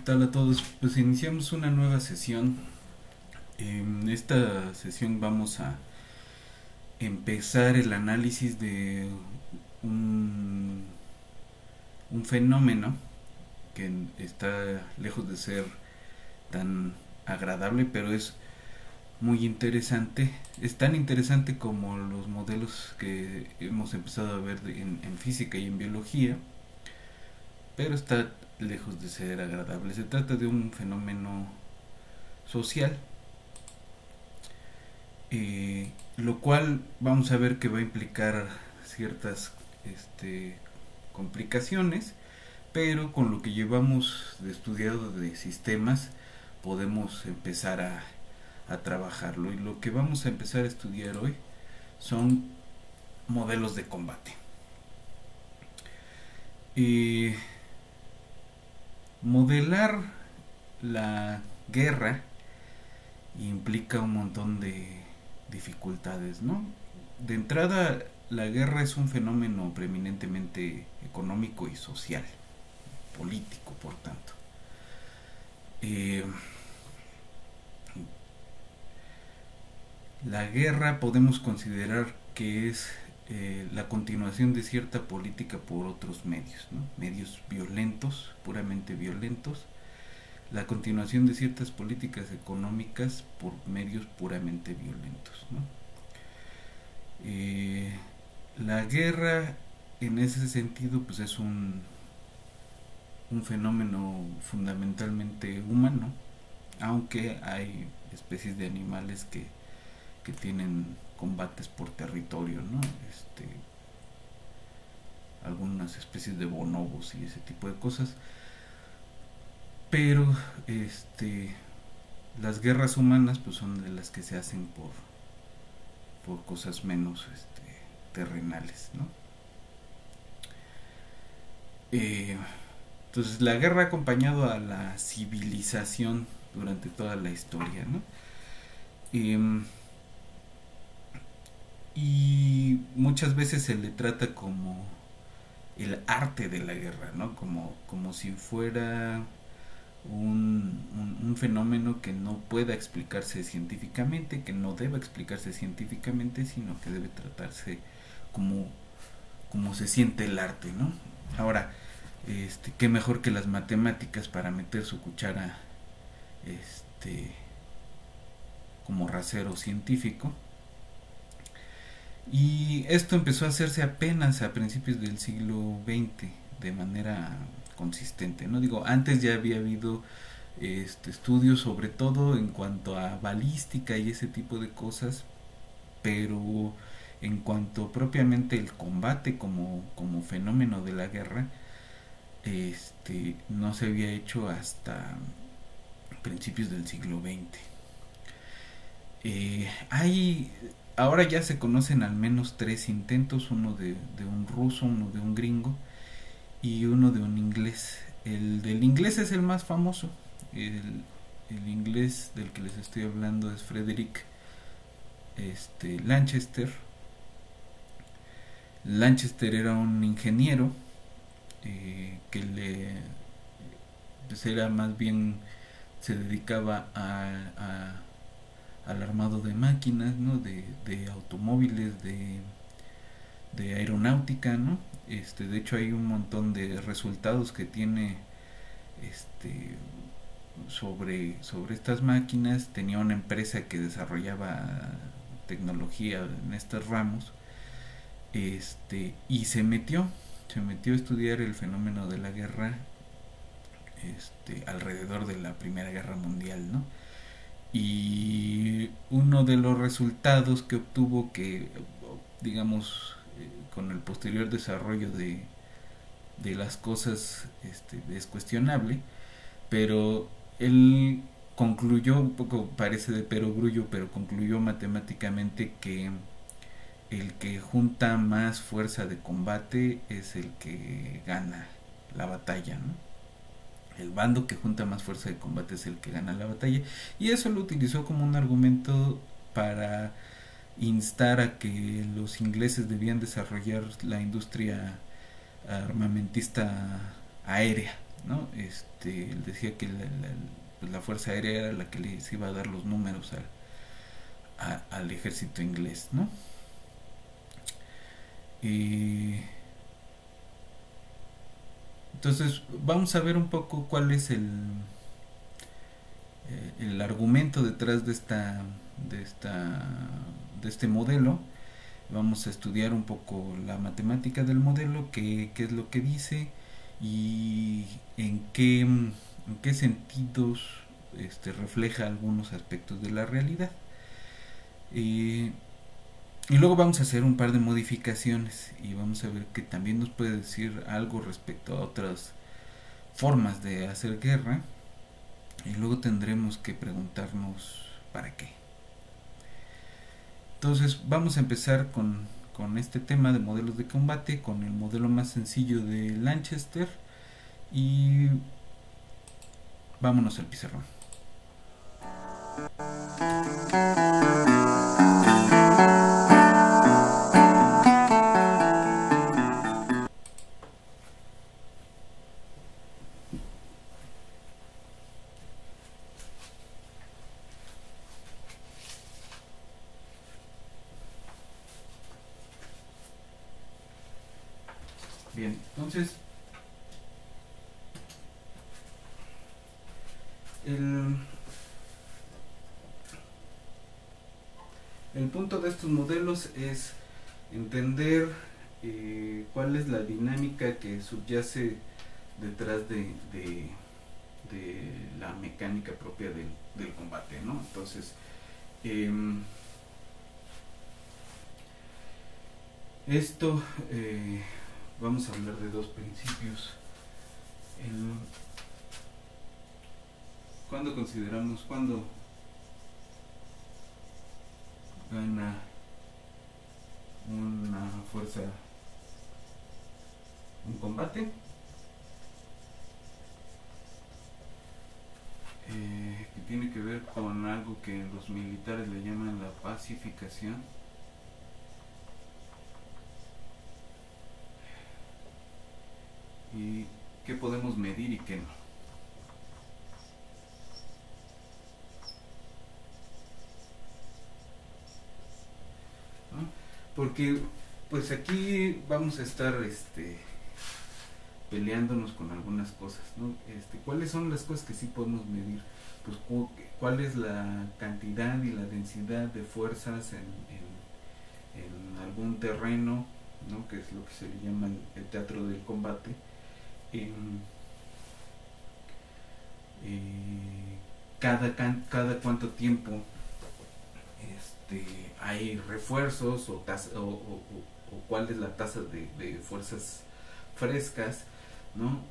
tal a todos? Pues iniciamos una nueva sesión. En esta sesión vamos a empezar el análisis de un, un fenómeno que está lejos de ser tan agradable, pero es muy interesante. Es tan interesante como los modelos que hemos empezado a ver en física y en biología, pero está lejos de ser agradable. Se trata de un fenómeno social, lo cual vamos a ver que va a implicar ciertas complicaciones, pero con lo que llevamos de estudiado de sistemas podemos empezar a trabajarlo. Y lo que vamos a empezar a estudiar hoy son modelos de combate. Modelar la guerra implica un montón de dificultades, ¿no? De entrada, la guerra es un fenómeno preeminentemente económico y social, político, por tanto. La guerra podemos considerar que es la continuación de cierta política por otros medios, ¿no? Medios violentos, puramente violentos, la continuación de ciertas políticas económicas por medios puramente violentos, ¿no? La guerra en ese sentido pues es un fenómeno fundamentalmente humano, aunque hay especies de animales que tienen combates por territorio, ¿no? Algunas especies de bonobos y ese tipo de cosas, pero las guerras humanas pues son de las que se hacen por cosas menos terrenales, ¿no? Entonces la guerra ha acompañado a la civilización durante toda la historia, ¿no? Y muchas veces se le trata como el arte de la guerra, ¿no? Como si fuera un fenómeno que no pueda explicarse científicamente, que no deba explicarse científicamente, sino que debe tratarse como se siente el arte, ¿no? Ahora, qué mejor que las matemáticas para meter su cuchara como rasero científico. Y esto empezó a hacerse apenas a principios del siglo XX de manera consistente, ¿no? Digo, antes ya había habido estudios sobre todo en cuanto a balística y ese tipo de cosas, pero en cuanto propiamente el combate como fenómeno de la guerra, no se había hecho hasta principios del siglo XX. Ahora ya se conocen al menos 3 intentos, uno de un ruso, uno de un gringo y uno de un inglés. El del inglés es el más famoso. El inglés del que les estoy hablando es Frederick Lanchester. Lanchester era un ingeniero que pues era más bien, se dedicaba al armado de máquinas, ¿no? de automóviles, de aeronáutica, ¿no? De hecho hay un montón de resultados que tiene sobre estas máquinas. Tenía una empresa que desarrollaba tecnología en estos ramos, y se metió a estudiar el fenómeno de la guerra alrededor de la Primera Guerra Mundial, ¿no? Y uno de los resultados que obtuvo, que digamos con el posterior desarrollo de las cosas es cuestionable, pero él concluyó, un poco parece de perogrullo, pero concluyó matemáticamente que el que junta más fuerza de combate es el que gana la batalla, ¿no? El bando que junta más fuerza de combate es el que gana la batalla, y eso lo utilizó como un argumento para instar a que los ingleses debían desarrollar la industria armamentista aérea, ¿no? Él decía que pues la fuerza aérea era la que les iba a dar los números al ejército inglés, ¿no? Y entonces vamos a ver un poco cuál es el argumento detrás de esta de este modelo. Vamos a estudiar un poco la matemática del modelo, qué es lo que dice y en qué sentidos refleja algunos aspectos de la realidad. Y, y luego vamos a hacer un par de modificaciones y vamos a ver que también nos puede decir algo respecto a otras formas de hacer guerra. Y luego tendremos que preguntarnos para qué. Entonces vamos a empezar con este tema de modelos de combate, con el modelo más sencillo de Lanchester y vámonos al pizarrón. Bien, entonces el, el punto de estos modelos es entender cuál es la dinámica que subyace detrás de la mecánica propia del combate, ¿no? Entonces, esto vamos a hablar de dos principios. ¿Cuándo consideramos cuándo gana una fuerza un combate? Que tiene que ver con algo que los militares le llaman la pacificación. Y qué podemos medir y qué no. ¿No? Porque pues aquí vamos a estar peleándonos con algunas cosas, ¿no? ¿Cuáles son las cosas que sí podemos medir? Pues cuál es la cantidad y la densidad de fuerzas en algún terreno, ¿no? Que es lo que se le llama el teatro del combate. Cada cuánto tiempo hay refuerzos o cuál es la tasa de fuerzas frescas, ¿no?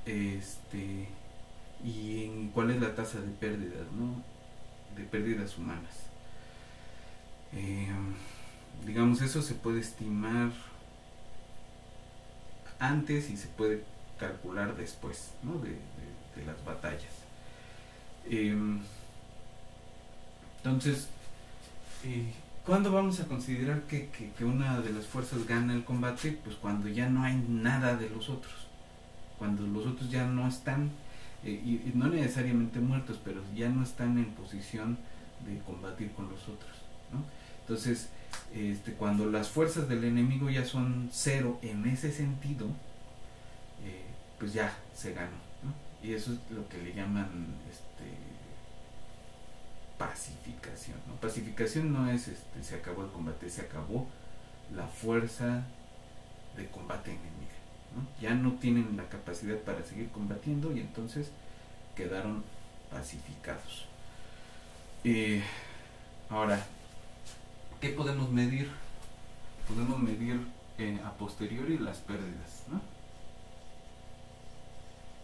Y en cuál es la tasa de pérdidas, ¿no? De pérdidas humanas. Digamos, eso se puede estimar antes y se puede calcular después, ¿no? de las batallas. Entonces, ¿cuándo vamos a considerar que una de las fuerzas gana el combate? Pues cuando ya no hay nada de los otros, cuando los otros ya no están, y no necesariamente muertos, pero ya no están en posición de combatir con los otros, ¿no? Entonces, cuando las fuerzas del enemigo ya son cero en ese sentido, pues ya se ganó, ¿no? Y eso es lo que le llaman pacificación, ¿no? Pacificación no es se acabó el combate, se acabó la fuerza de combate enemiga, ¿no? Ya no tienen la capacidad para seguir combatiendo y entonces quedaron pacificados. Ahora, ¿qué podemos medir? Podemos medir a posteriori las pérdidas, ¿no?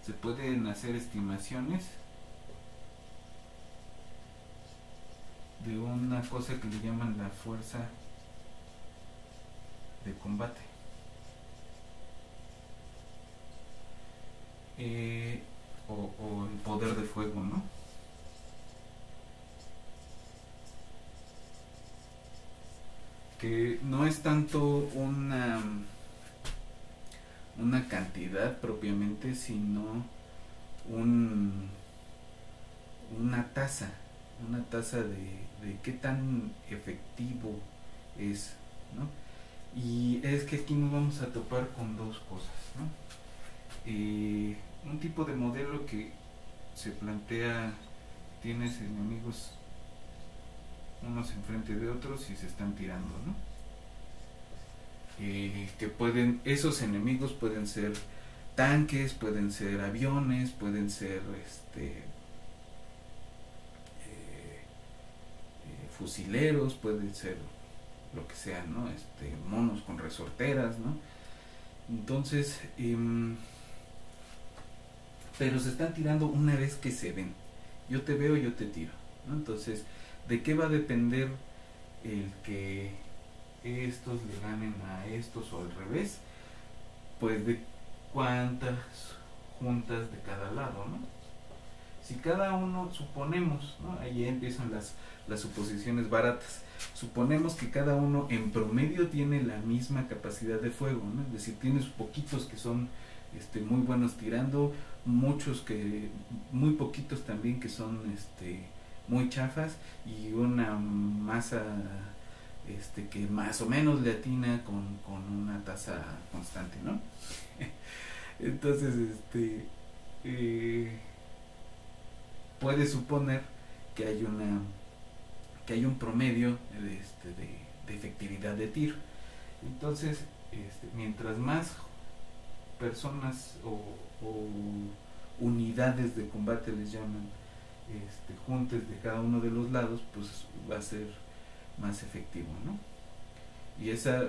Se pueden hacer estimaciones de una cosa que le llaman la fuerza de combate, o el poder de fuego, ¿no? Que no es tanto una cantidad propiamente, sino un, una tasa de qué tan efectivo es, ¿no? Y es que aquí nos vamos a topar con dos cosas, ¿no? Un tipo de modelo que se plantea, tienes enemigos unos enfrente de otros y se están tirando, ¿no? Que pueden, esos enemigos pueden ser tanques, pueden ser aviones, pueden ser fusileros, pueden ser lo que sea, ¿no? Monos con resorteras, ¿no? Entonces, pero se están tirando una vez que se ven. Yo te veo, yo te tiro, ¿no? Entonces, ¿de qué va a depender el que estos le ganen a estos o al revés? Pues de cuántas juntas de cada lado, ¿no? Si cada uno, suponemos, ¿no? Ahí empiezan las suposiciones baratas. Suponemos que cada uno en promedio tiene la misma capacidad de fuego, ¿no? Es decir, tienes poquitos que son muy buenos tirando, muchos que, muy poquitos también que son muy chafas, y una masa que más o menos le atina con una tasa constante, ¿no? Entonces, puede suponer que hay un promedio de efectividad de tiro. Entonces, mientras más personas o unidades de combate les llaman, juntes de cada uno de los lados, pues va a ser más efectivo, ¿no? Y esa,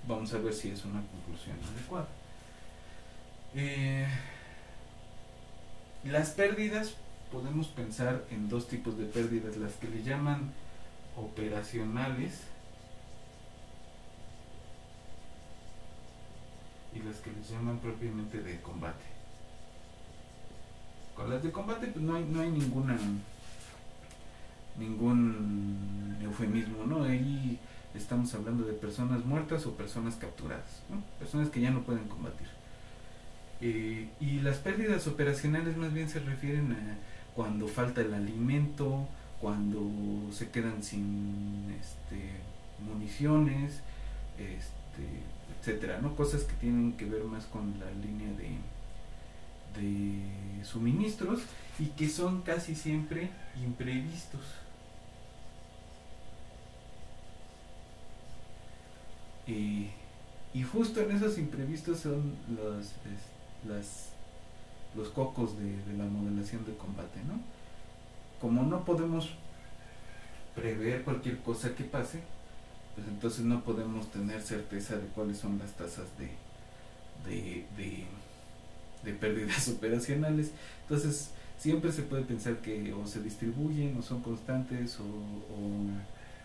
vamos a ver si es una conclusión adecuada. Las pérdidas, podemos pensar en dos tipos de pérdidas: las que le llaman operacionales y las que les llaman propiamente de combate. Con las de combate pues no hay ningún eufemismo, ¿no? Ahí estamos hablando de personas muertas o personas capturadas, ¿no? Personas que ya no pueden combatir. Y las pérdidas operacionales más bien se refieren a cuando falta el alimento, cuando se quedan sin municiones, etcétera, ¿no? Cosas que tienen que ver más con la línea de suministros y que son casi siempre imprevistos. Y justo en esos imprevistos son los cocos de la modelación de combate, ¿no? Como no podemos prever cualquier cosa que pase, pues entonces no podemos tener certeza de cuáles son las tasas de pérdidas operacionales. Entonces siempre se puede pensar que o se distribuyen o son constantes o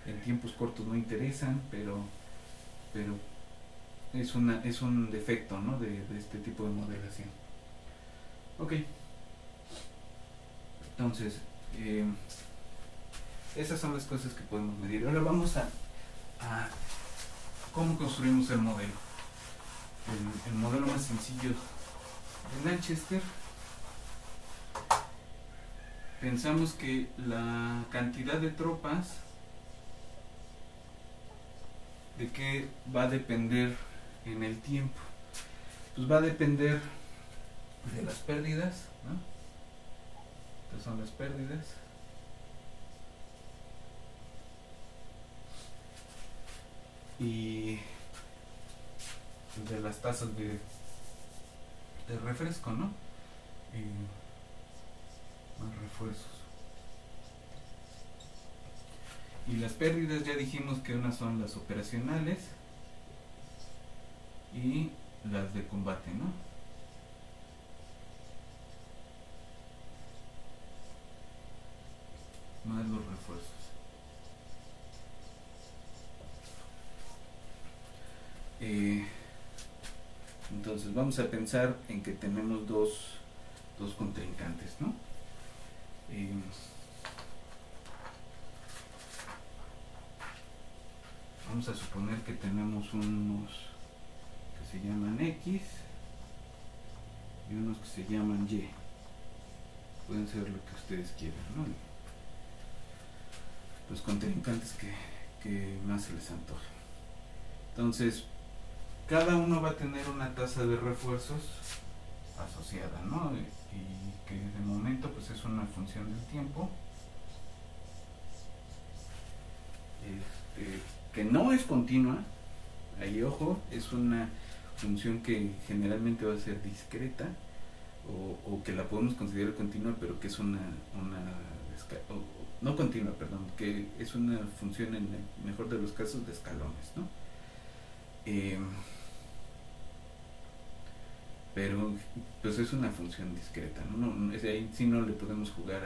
en tiempos cortos no interesan, pero es un defecto, ¿no? de este tipo de modelación. Ok, entonces esas son las cosas que podemos medir. Ahora vamos a cómo construimos el modelo. El modelo más sencillo de Lanchester. Pensamos que la cantidad de tropas, ¿de qué va a depender en el tiempo? Pues va a depender de las pérdidas, ¿no? Estas son las pérdidas. Y de las tasas de refresco, ¿no? Más refuerzos. Y las pérdidas ya dijimos que unas son las operacionales y las de combate, ¿no? Más los refuerzos. Entonces vamos a pensar en que tenemos dos contrincantes, ¿no? Vamos a suponer que tenemos unos que se llaman X y unos que se llaman Y. pueden ser lo que ustedes quieran, ¿no? Los contrincantes que más se les antoje. Entonces, cada uno va a tener una tasa de refuerzos asociada, ¿no? Y que de momento pues es una función del tiempo, que no es continua, ahí ojo, es una función que generalmente va a ser discreta, o que la podemos considerar continua, pero que es no continua, perdón, que es una función en el mejor de los casos de escalones, ¿no? Pero pues es una función discreta, ¿no? Ahí sí no le podemos jugar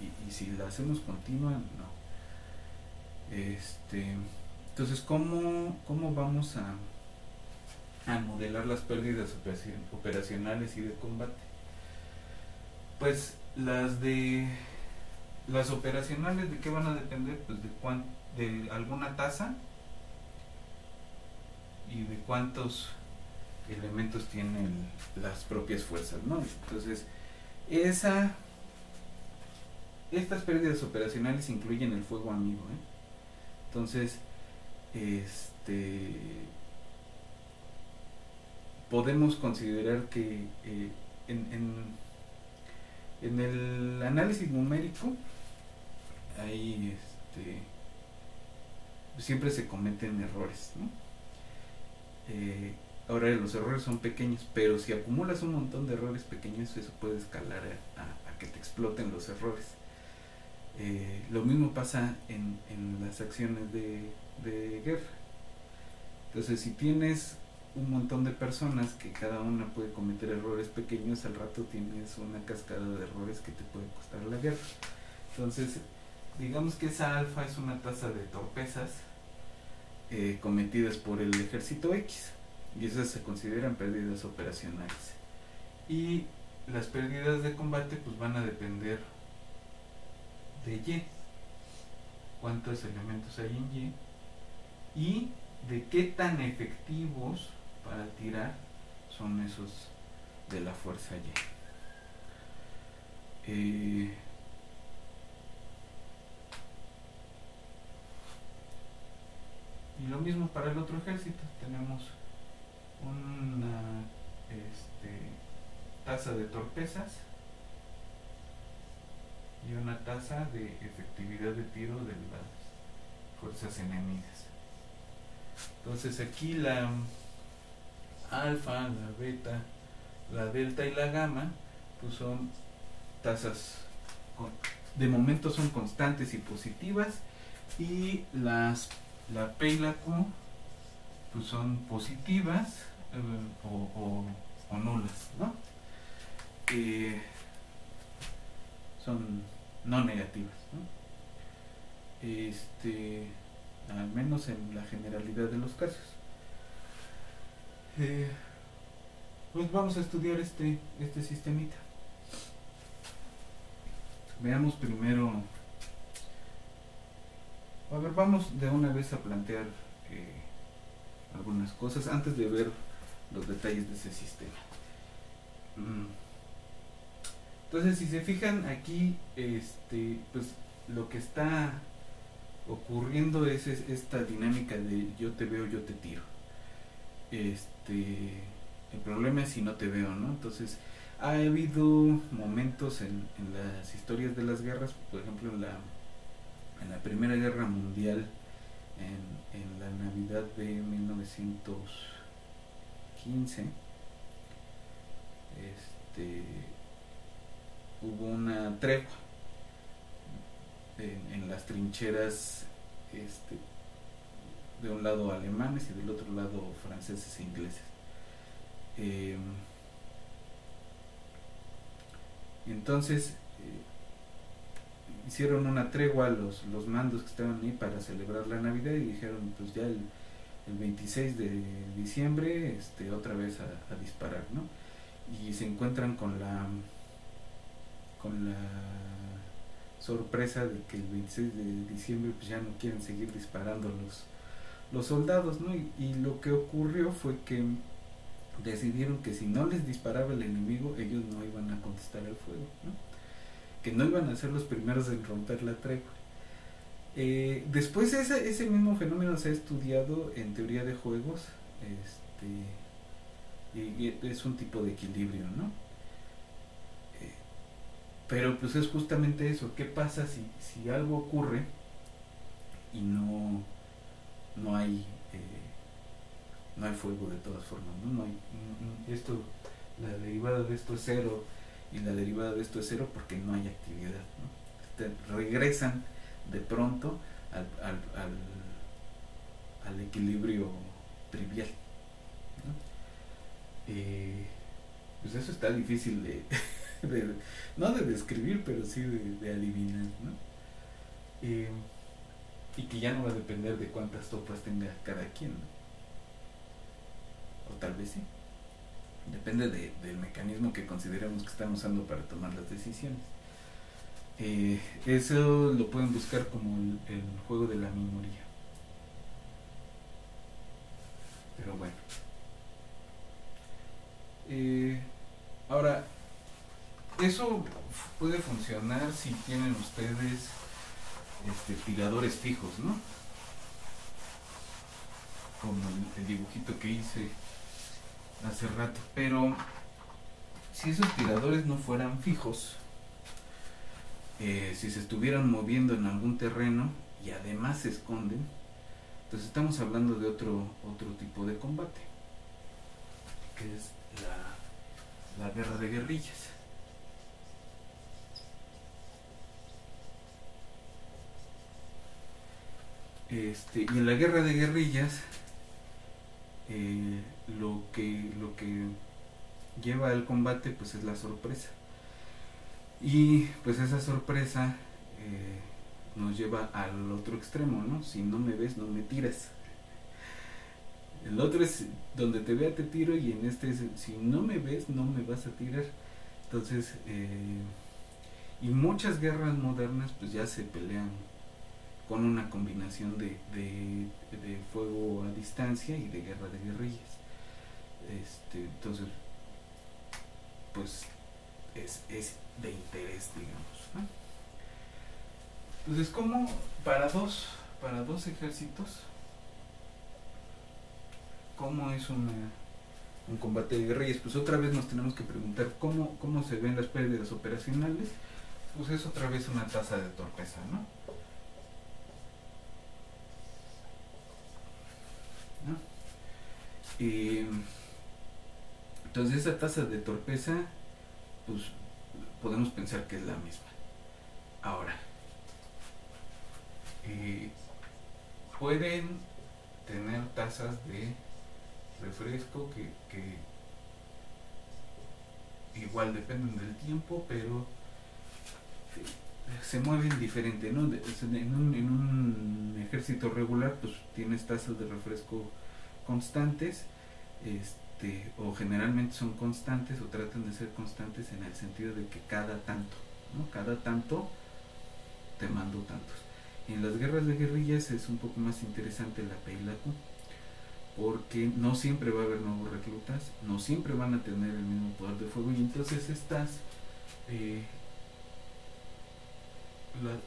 y si la hacemos continua, no. Entonces, ¿cómo vamos a modelar las pérdidas operacionales y de combate? Pues las operacionales, ¿de qué van a depender? Pues de alguna tasa y de cuántos elementos tienen las propias fuerzas, ¿no? Entonces, estas pérdidas operacionales incluyen el fuego amigo, ¿eh? Entonces, podemos considerar que en el análisis numérico ahí siempre se cometen errores, ¿no? Ahora los errores son pequeños, pero si acumulas un montón de errores pequeños, eso puede escalar a que te exploten los errores. Lo mismo pasa en las acciones de guerra. Entonces, si tienes un montón de personas que cada una puede cometer errores pequeños, al rato tienes una cascada de errores que te puede costar la guerra. Entonces, digamos que esa alfa es una tasa de torpezas cometidas por el ejército X, y esas se consideran pérdidas operacionales. Y las pérdidas de combate pues van a depender de Y, cuántos elementos hay en Y, y de qué tan efectivos para tirar son esos de la fuerza Y. Y lo mismo para el otro ejército, tenemos una tasa de torpezas y una tasa de efectividad de tiro de las fuerzas enemigas. Entonces aquí la alfa, la beta, la delta y la gamma pues son tasas, de momento son constantes y positivas, y la P y la Q pues son positivas o nulas, ¿no? Son no negativas, ¿no? Al menos en la generalidad de los casos. Pues vamos a estudiar este sistemita. Veamos primero. A ver, vamos de una vez a plantear algunas cosas antes de ver los detalles de ese sistema. Entonces, si se fijan aquí, pues lo que está ocurriendo es esta dinámica de yo te veo, yo te tiro. El problema es si no te veo, ¿no? Entonces, ha habido momentos en las historias de las guerras, por ejemplo en la Primera Guerra Mundial, en la Navidad de 1915, hubo una tregua en las trincheras, de un lado alemanes y del otro lado franceses e ingleses. Entonces hicieron una tregua los mandos que estaban ahí para celebrar la Navidad, y dijeron pues ya el 26 de diciembre otra vez a disparar, ¿no? Y se encuentran con la sorpresa de que el 26 de diciembre pues ya no quieren seguir disparando los soldados, ¿no? Y lo que ocurrió fue que decidieron que si no les disparaba el enemigo, ellos no iban a contestar el fuego, ¿no? que no iban a ser los primeros en romper la tregua. Después ese mismo fenómeno se ha estudiado en teoría de juegos, y es un tipo de equilibrio, ¿no? Pero pues es justamente eso. ¿Qué pasa si algo ocurre y no hay no hay fuego de todas formas, ¿no? Esto, la derivada de esto es cero y la derivada de esto es cero porque no hay actividad, ¿no? Regresan de pronto al equilibrio trivial, ¿no? Pues eso está difícil no de describir, pero sí de adivinar, ¿no? Y que ya no va a depender de cuántas topas tenga cada quien, ¿no? O tal vez sí. Depende del mecanismo que consideremos que están usando para tomar las decisiones. Eso lo pueden buscar como el juego de la minoría. Pero bueno. Ahora, eso puede funcionar si tienen ustedes tiradores fijos, ¿no? Como el dibujito que hice hace rato. Pero si esos tiradores no fueran fijos, si se estuvieran moviendo en algún terreno y además se esconden, entonces estamos hablando de otro tipo de combate, que es la guerra de guerrillas. Y en la guerra de guerrillas, lo que lleva al combate pues es la sorpresa, y pues esa sorpresa nos lleva al otro extremo, ¿no? Si no me ves, no me tiras. El otro es donde te vea te tiro, y en este es si no me ves, no me vas a tirar. Entonces, y muchas guerras modernas pues ya se pelean con una combinación de fuego a distancia y de guerra de guerrillas. Entonces, pues es de interés, digamos, ¿no? Entonces, como para dos ejércitos, ¿cómo es un combate de guerrillas? Pues otra vez nos tenemos que preguntar cómo se ven las pérdidas operacionales. Pues es otra vez una tasa de torpeza, ¿no? Entonces esa tasa de torpeza, pues podemos pensar que es la misma. Ahora, pueden tener tasas de refresco que igual dependen del tiempo, pero se mueven diferente, ¿no? En un ejército regular pues tienes tasas de refresco constantes, o generalmente son constantes o tratan de ser constantes en el sentido de que cada tanto, ¿no? Cada tanto te mando tantos. En las guerras de guerrillas es un poco más interesante la P y la Q, porque no siempre va a haber nuevos reclutas, no siempre van a tener el mismo poder de fuego, y entonces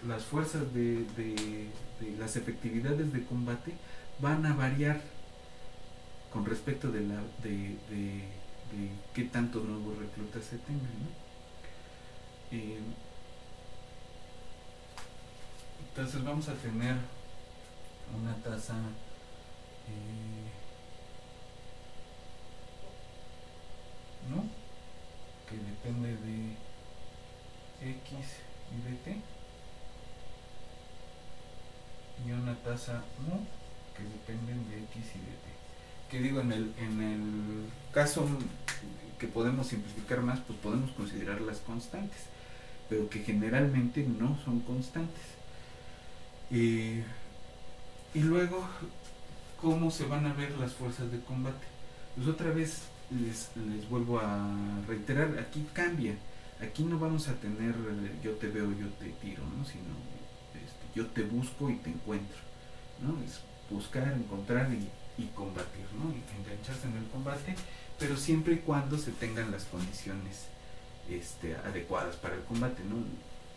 las fuerzas de las efectividades de combate van a variar con respecto de qué tantos nuevos reclutas se tengan, ¿no? Entonces vamos a tener una tasa ¿no? Que depende de X y de T, y una tasa mu que dependen de X y de T. Que digo, en el caso que podemos simplificar más, pues podemos considerarlas constantes, pero que generalmente no son constantes. Y luego, ¿cómo se van a ver las fuerzas de combate? Pues otra vez les vuelvo a reiterar, aquí cambia. Aquí no vamos a tener yo te veo, yo te tiro, ¿no? Sino yo te busco y te encuentro, ¿no? Es buscar, encontrar y combatir, ¿no? Y engancharse en el combate, pero siempre y cuando se tengan las condiciones adecuadas para el combate, ¿no?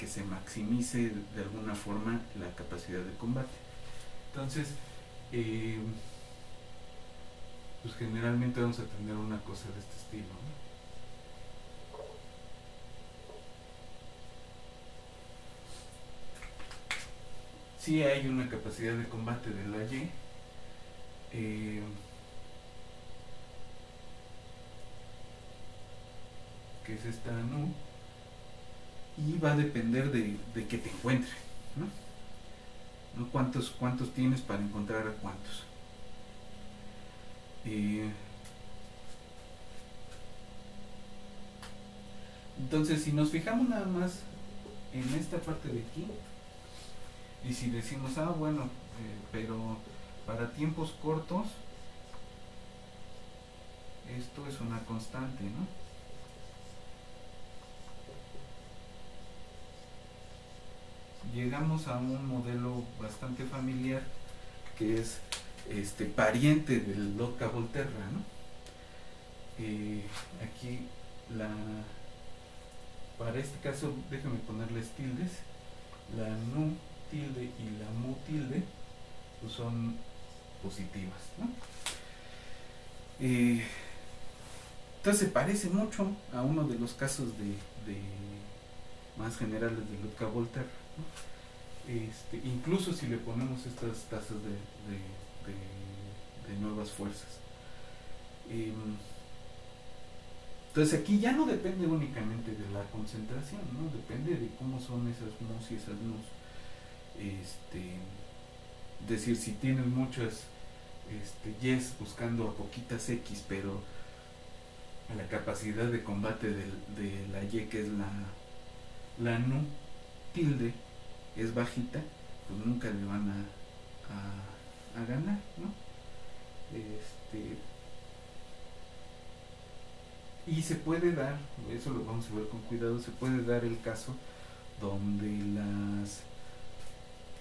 que se maximice de alguna forma la capacidad de combate. Entonces, pues generalmente vamos a tener una cosa de este estilo, ¿no? Sí hay una capacidad de combate de la Y, que es esta NU, y va a depender de que te encuentre, ¿no? ¿No? ¿Cuántos tienes para encontrar a cuántos? Entonces, si nos fijamos nada más en esta parte de aquí, y si decimos, bueno, pero para tiempos cortos, esto es una constante, ¿no? Llegamos a un modelo bastante familiar que es pariente del Lotka-Volterra, ¿no? Aquí para este caso, déjame ponerles tildes. La nu tilde y la mu tilde pues son positivas, ¿no? Entonces se parece mucho a uno de los casos de más generales de Lotka-Volterra, ¿no? Incluso si le ponemos estas tasas de nuevas fuerzas. Entonces aquí ya no depende únicamente de la concentración, ¿no? Depende de cómo son esas mus y esas nus. Es decir, si tienes muchas yes buscando a poquitas x, pero la capacidad de combate de la y, que es la nu tilde, es bajita, pues nunca le van a ganar, ¿no? Y se puede dar, eso lo vamos a ver con cuidado, se puede dar el caso donde las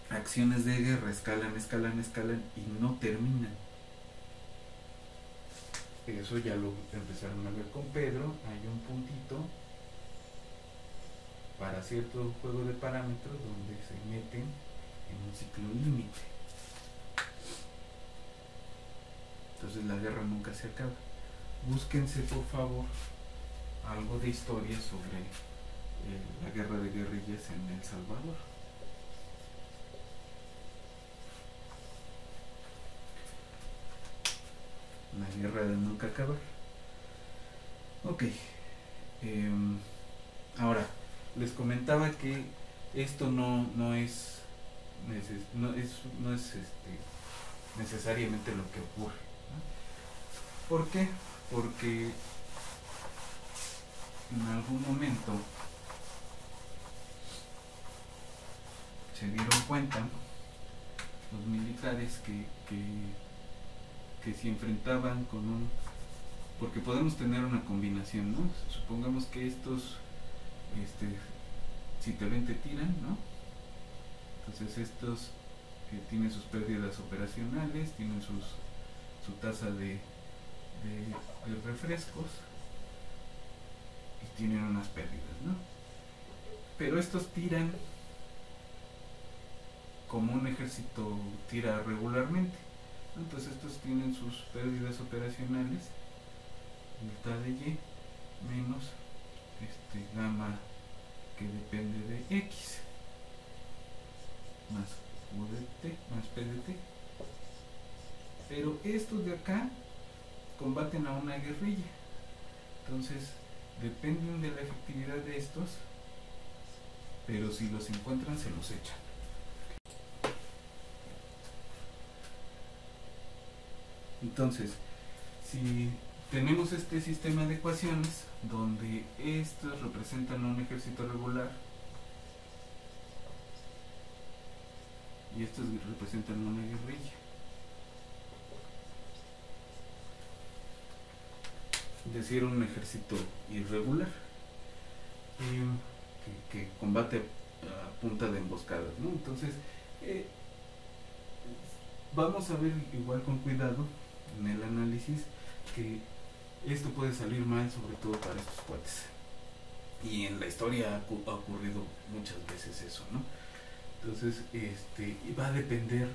acciones de guerra escalan y no terminan. Eso ya lo empezaron a ver con Pedro. Hay un puntito para cierto juego de parámetros donde se meten en un ciclo límite. Entonces la guerra nunca se acaba. Búsquense por favor algo de historia sobre la guerra de guerrillas en El Salvador. La guerra de nunca acabar. Ok. Ahora, les comentaba que esto no es necesariamente lo que ocurre, ¿no? ¿Por qué? Porque en algún momento se dieron cuenta los militares que se enfrentaban con porque podemos tener una combinación, ¿no? Supongamos que estos si te ven te tiran, ¿no? Entonces estos tienen sus pérdidas operacionales, tienen su tasa de refrescos y tienen unas pérdidas, ¿no? Pero estos tiran como un ejército tira regularmente, ¿no? Entonces estos tienen sus pérdidas operacionales, delta de y menos gamma que depende de x más u de t más p de t. Pero estos de acá combaten a una guerrilla, entonces dependen de la efectividad de estos, pero si los encuentran se los echan. Entonces, si tenemos este sistema de ecuaciones donde estos representan un ejército regular y estos representan una guerrilla, es decir, un ejército irregular que combate a punta de emboscadas, ¿no? Entonces vamos a ver igual con cuidado en el análisis que esto puede salir mal, sobre todo para estos cuates. Y en la historia ha ocurrido muchas veces eso, ¿no? Entonces, y va a depender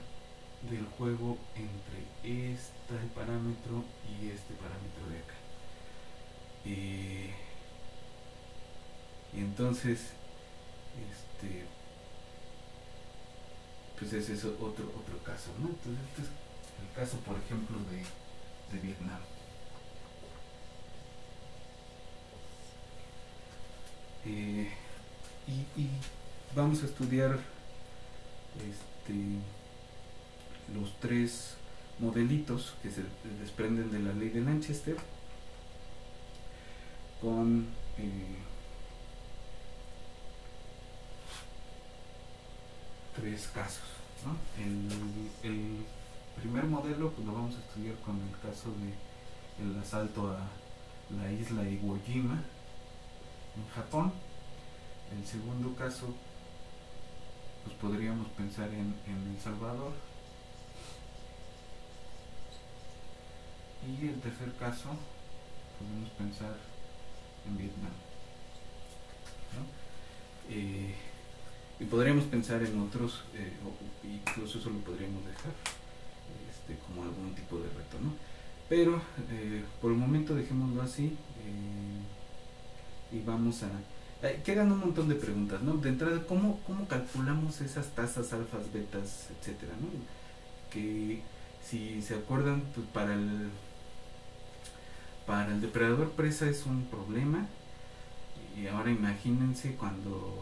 del juego entre este parámetro y este parámetro de acá. Y entonces, este, pues ese es otro caso, ¿no? Entonces, este es el caso, por ejemplo, de Vietnam. Y vamos a estudiar los tres modelitos que se desprenden de la ley de Lanchester con tres casos, ¿no? El primer modelo pues lo vamos a estudiar con el caso de el asalto a la isla Iwo Jima en Japón. El segundo caso pues podríamos pensar en El Salvador. Y el tercer caso podemos pensar en Vietnam, ¿no? Y podríamos pensar en otros, o incluso eso lo podríamos dejar como algún tipo de reto, ¿no? Pero por el momento dejémoslo así, y vamos a... quedan un montón de preguntas, ¿no? De entrada, ¿cómo calculamos esas tasas alfas, betas, etcétera, ¿no? Que si se acuerdan, pues para el depredador presa es un problema. Y ahora imagínense cuando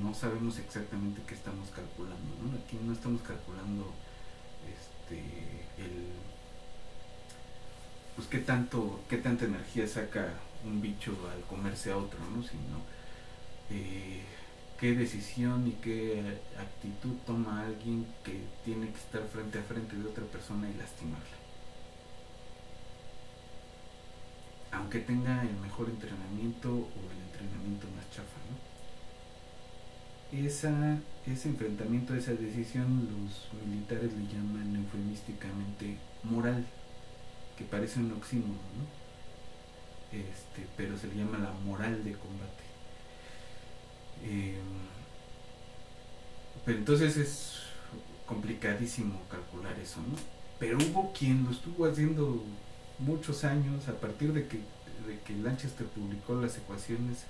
no sabemos exactamente qué estamos calculando, ¿no? Aquí no estamos calculando pues qué tanta energía saca un bicho al comerse a otro, ¿no? Sino qué decisión y qué actitud toma alguien que tiene que estar frente a frente de otra persona y lastimarla. Aunque tenga el mejor entrenamiento o el entrenamiento más chafa, ¿no? Ese enfrentamiento, esa decisión, los militares le llaman eufemísticamente moral, que parece un oxímoron, ¿no? Pero se le llama la moral de combate. Pero entonces es complicadísimo calcular eso, ¿no? Pero hubo quien lo estuvo haciendo muchos años, a partir de que Lanchester publicó las ecuaciones,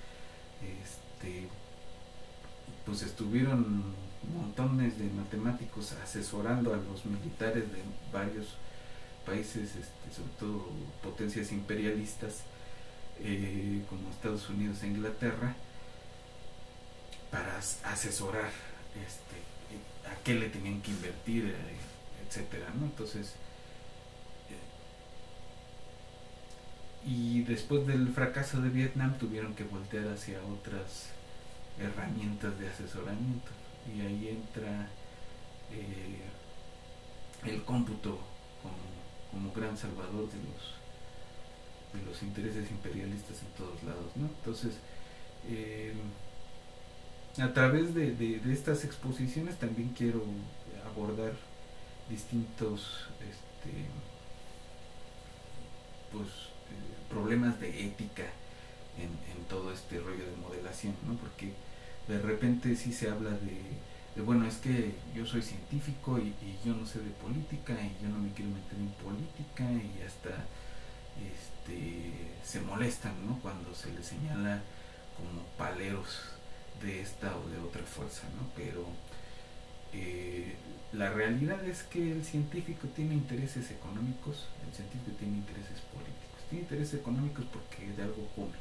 pues estuvieron montones de matemáticos asesorando a los militares de varios países, sobre todo potencias imperialistas, como Estados Unidos e Inglaterra, para asesorar a qué le tenían que invertir, etcétera, ¿no? Entonces, y después del fracaso de Vietnam tuvieron que voltear hacia otras herramientas de asesoramiento, y ahí entra el cómputo como gran salvador de los intereses imperialistas en todos lados, ¿no? Entonces, a través de estas exposiciones también quiero abordar distintos pues problemas de ética en todo este rollo de modelación, ¿no? Porque de repente sí se habla de bueno, es que yo soy científico y yo no sé de política y yo no me quiero meter en política, y hasta se molestan, ¿no? Cuando se les señala como paleros de esta o de otra fuerza, ¿no? Pero la realidad es que el científico tiene intereses económicos, el científico tiene intereses políticos, tiene intereses económicos porque de algo come,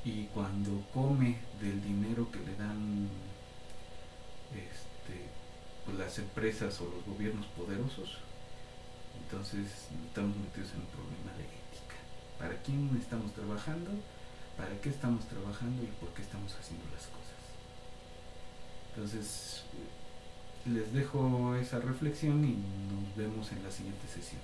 y cuando come del dinero que le dan pues las empresas o los gobiernos poderosos, entonces estamos metidos en un problema de ética. ¿Para quién estamos trabajando? ¿Para qué estamos trabajando? ¿Y por qué estamos haciendo las cosas? Entonces les dejo esa reflexión y nos vemos en la siguiente sesión.